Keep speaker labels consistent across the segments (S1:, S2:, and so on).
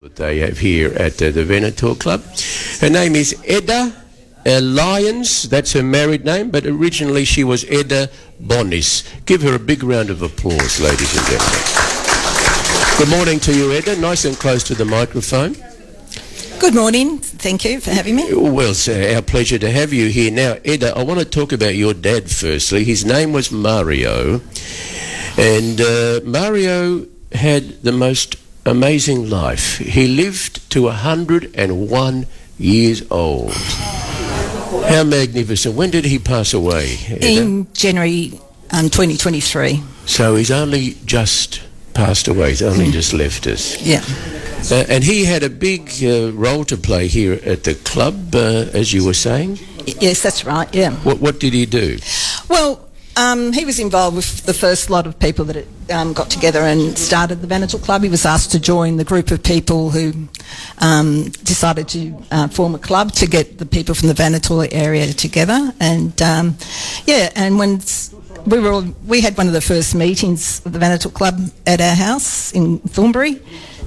S1: that they have here at the Veneto Club. Her name is Edda Lyons. That's her married name, but originally she was Edda Bonis. Give her a big round of applause, ladies and gentlemen. Good morning to you, Edda. Nice and close to the microphone.
S2: Good morning. Thank you for having me.
S1: Well, it's our pleasure to have you here. Now, Edda, I want to talk about your dad firstly. His name was Mario, and Mario had the most amazing life. He lived to 101 years old. How magnificent. When did he pass away, Edda?
S2: In January 2023.
S1: So he's only just passed away. He's only just left us.
S2: Yeah.
S1: And he had a big role to play here at the club, as you were saying?
S2: Yes, that's right, yeah.
S1: What did he do?
S2: Well, he was involved with the first lot of people that got together and started the Veneto Club. He was asked to join the group of people who decided to form a club to get the people from the Veneto area together. And and when we had one of the first meetings of the Veneto Club at our house in Thornbury.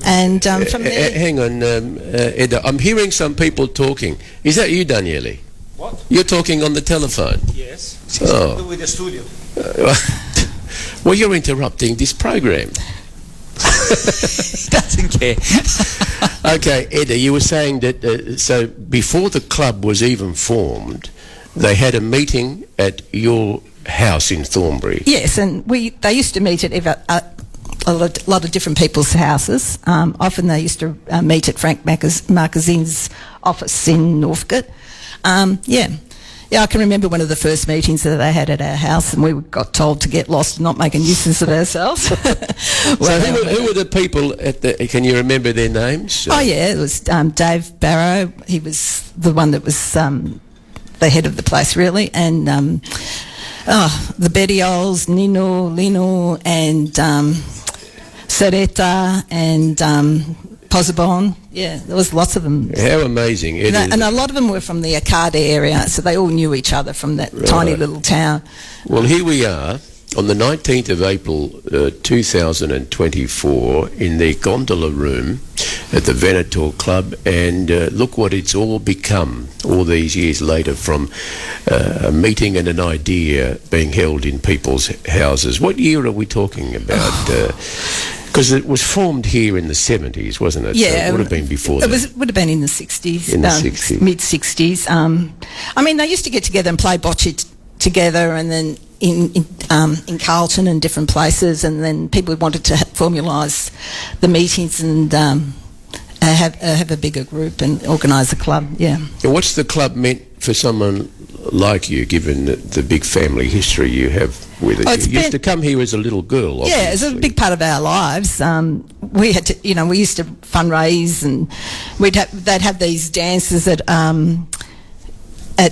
S2: And from there...
S1: Hang on, Edda, I'm hearing some people talking. Is that you, Daniele?
S3: What?
S1: You're talking on the telephone?
S3: Yes.
S1: Oh.
S3: With the studio.
S1: Well, you're interrupting this program.
S3: Doesn't care.
S1: Okay, Edda, you were saying that so before the club was even formed, they had a meeting at your house in Thornbury.
S2: Yes, and they used to meet at a lot of different people's houses. Often they used to meet at Frank Marcazine's office in Northcote. I can remember one of the first meetings that they had at our house, and we got told to get lost and not make a nuisance of ourselves.
S1: So who were the people at the... Can you remember their names?
S2: Oh, yeah, it was Dave Barrow. He was the one that was the head of the place, really, and the Bediols, Nino, Lino, and Rete, and Posabon. Yeah, there was lots of them.
S1: How amazing.
S2: And a lot of them were from the Arcade area, so they all knew each other from that tiny little town.
S1: Well, here we are on the 19th of April 2024 in the gondola room at the Veneto Club, and look what it's all become all these years later from a meeting and an idea being held in people's houses. What year are we talking about? Because it was formed here in the 70s, wasn't it?
S2: Yeah.
S1: So it would have been before that.
S2: It would have been in the 60s.
S1: In the 60s.
S2: Mid-60s. I mean, they used to get together and play bocce together, and then in Carlton and different places, and then people wanted to formalise the meetings and have a bigger group and organise a club, yeah.
S1: And what's the club meant for someone like you, given the big family history you have with it? You used to come here as a little girl, obviously.
S2: Yeah, it's a big part of our lives. We had to, we used to fundraise, and they'd have these dances at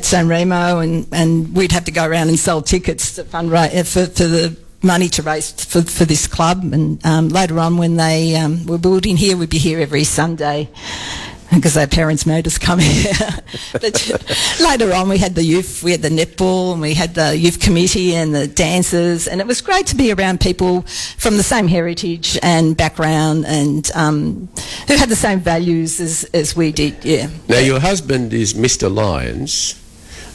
S2: San Remo, and we'd have to go around and sell tickets to fundraise for the money to raise for this club. And later on, when they were building here, we'd be here every Sunday, because our parents made us come here. But later on, we had the youth, we had the netball, and we had the youth committee and the dancers, and it was great to be around people from the same heritage and background, and who had the same values as we did, yeah.
S1: Now, your husband is Mr. Lyons.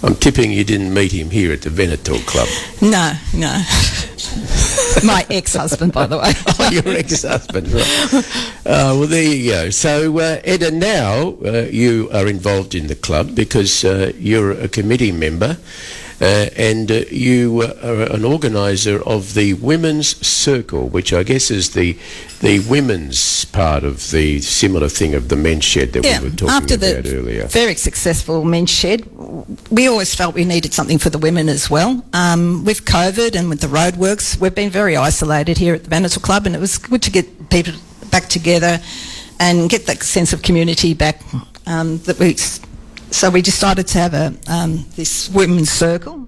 S1: I'm tipping you didn't meet him here at the Veneto Club.
S2: No. My ex-husband, by the way.
S1: Oh, your ex-husband, right. Well, there you go. So, Edda, now you are involved in the club because you're a committee member and you are an organiser of the Women's Circle, which I guess is the women's part of the similar thing of the men's shed that we were talking
S2: after
S1: about
S2: the
S1: earlier.
S2: Very successful men's shed, we always felt we needed something for the women as well. With COVID and with the roadworks, we've been very isolated here at the Veneto Club, and it was good to get people back together and get that sense of community back. So we decided to have this women's circle,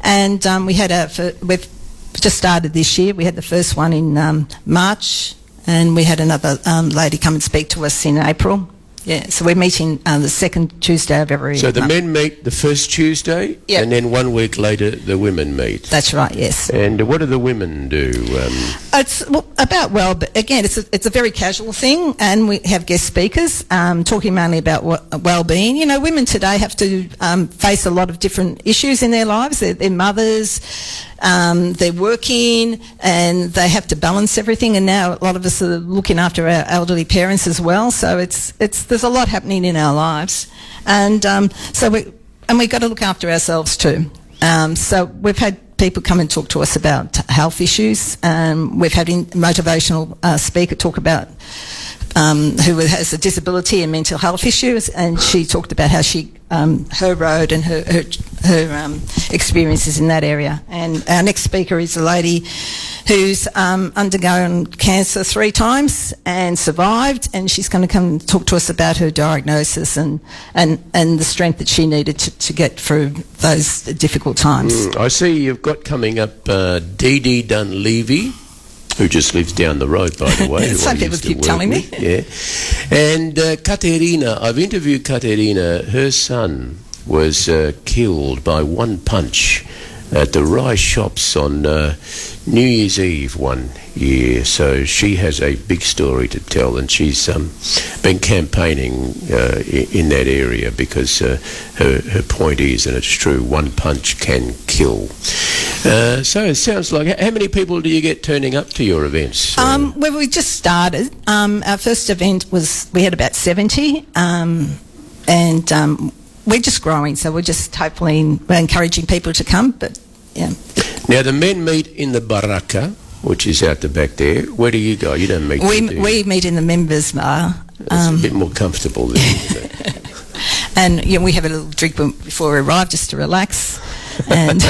S2: and we've just started this year. We had the first one in March, and we had another lady come and speak to us in April. Yeah, so we're meeting the second Tuesday of every
S1: So the
S2: month.
S1: men meet the first Tuesday,
S2: Yep.
S1: and then 1 week later the women meet.
S2: That's right, yes.
S1: And what do the women do?
S2: It's about but again, it's a very casual thing, and we have guest speakers talking mainly about well-being. You know, women today have to face a lot of different issues in their lives. They're mothers, they're working, and they have to balance everything. And now a lot of us are looking after our elderly parents as well. So there's a lot happening in our lives, and we've got to look after ourselves too. So we've had people come and talk to us about health issues. We've had a motivational speaker talk about who has a disability and mental health issues, and she talked about how her road and her experiences in that area. And our next speaker is a lady who's undergone cancer 3 times and survived, and she's going to come and talk to us about her diagnosis and the strength that she needed to get through those difficult times.
S1: I see you've got coming up Dee Dee Dunleavy, who just lives down the road, by the way.
S2: Some people keep telling me.
S1: Yeah. And Katerina, I've interviewed Katerina. Her son was killed by one punch at the Rye Shops on New Year's Eve one year. So she has a big story to tell, and she's been campaigning in that area because her point is, and it's true, one punch can kill. So it sounds like, how many people do you get turning up to your events?
S2: Well, we just started. Our first event we had about 70, and we're just growing, so we're just hopefully encouraging people to come, but yeah.
S1: Now, the men meet in the baraka, which is out the back there. Where do you go? You don't meet there, do you?
S2: We meet in the members' bar.
S1: It's a bit more comfortable there, isn't it?
S2: And we have a little drink before we arrive just to relax. And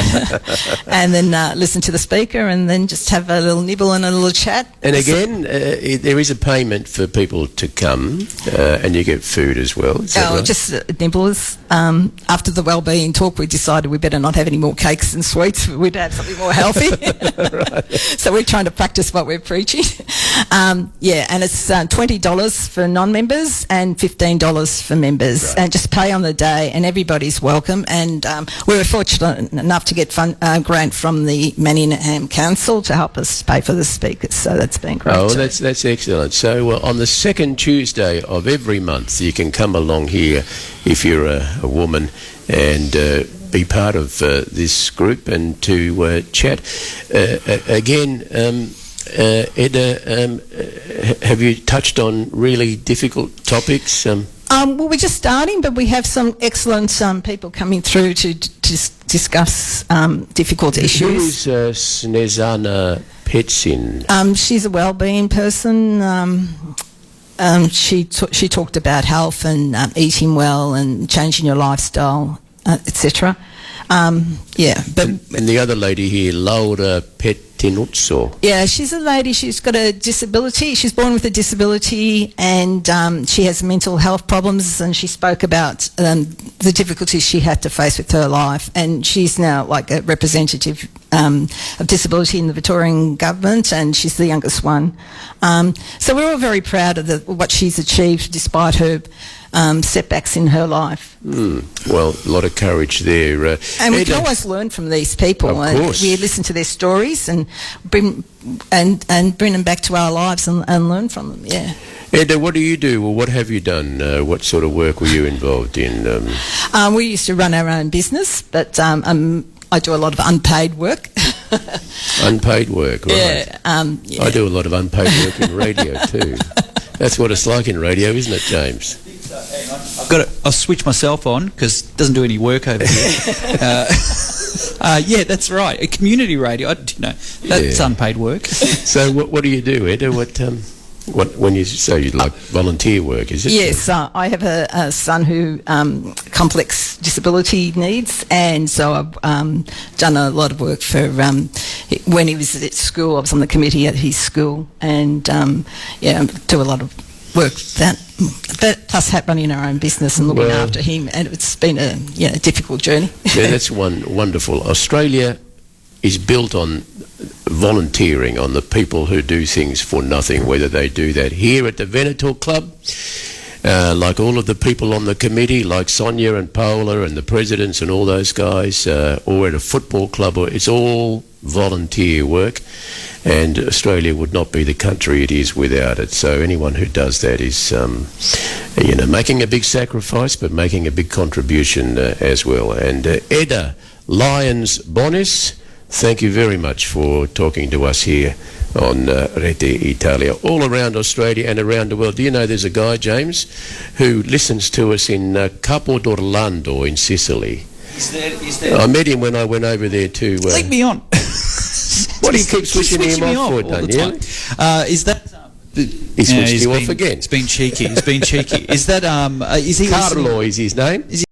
S2: then listen to the speaker, and then just have a little nibble and a little chat.
S1: And again, there is a payment for people to come, and you get food as well. Is that right?
S2: Just nibbles. After the wellbeing talk, we decided we better not have any more cakes and sweets. We'd have something more healthy.
S1: Right.
S2: So we're trying to practice what we're preaching. And it's $20 for non-members and $15 for members,
S1: Right.
S2: and just pay on the day, and everybody's welcome. And we were fortunate enough to get grant from the Manningham Council to help us pay for the speakers, so that's been great.
S1: Oh,
S2: too.
S1: that's excellent. So on the second Tuesday of every month, you can come along here if you're a woman and be part of this group and to chat. Again, Edda, have you touched on really difficult topics?
S2: Well, we're just starting, but we have some excellent people coming through to discuss difficult issues.
S1: Who's Snezana Petsin?
S2: She's a wellbeing person. She talked about health and eating well and changing your lifestyle, etc. But
S1: and the other lady here, Laura Pettinuzzo.
S2: yeah, she's a lady. She's got a disability. She's born with a disability, and she has mental health problems. And she spoke about the difficulties she had to face with her life. And she's now like a representative of disability in the Victorian government, and she's the youngest one. So we're all very proud of what she's achieved despite her setbacks in her life.
S1: Well, a lot of courage there.
S2: And we
S1: Edda,
S2: can always learn from these people.
S1: Of course.
S2: We listen to their stories and bring them back to our lives and learn from them. Yeah.
S1: Edda, what do you do, or what have you done? What sort of work were you involved in?
S2: We used to run our own business, but I do a lot of unpaid work.
S1: Unpaid work, right?
S2: Yeah.
S1: I do a lot of unpaid work in radio too. That's what it's like in radio, isn't it, James?
S3: I'll switch myself on because it doesn't do any work over here. Yeah, that's right. A community radio. That's unpaid work.
S1: So what do you do, Edda? What when you say you like volunteer work, is it?
S2: Yes, I have a son who complex disability needs, and so I've done a lot of work for when he was at school. I was on the committee at his school, and do a lot of work that plus running our own business and looking after him, and it's been a difficult journey.
S1: Yeah, that's wonderful. Australia is built on volunteering, on the people who do things for nothing, whether they do that here at the Veneto Club, like all of the people on the committee, like Sonia and Paola and the presidents and all those guys, or at a football club, or it's all volunteer work, and Australia would not be the country it is without it. So anyone who does that is, making a big sacrifice, but making a big contribution as well. And Edda Lyons Bonis, thank you very much for talking to us here on Rete Italia, all around Australia and around the world. Do you know there's a guy, James, who listens to us in Capo d'Orlando in Sicily?
S3: Is there?
S1: I met him when I went over there to...
S3: Leave me on.
S1: What do you keep switching him off for, Daniel?
S3: Is that...
S1: He switched you off again.
S3: It's been cheeky. Is that... is he
S1: Carlo is his name.
S3: Is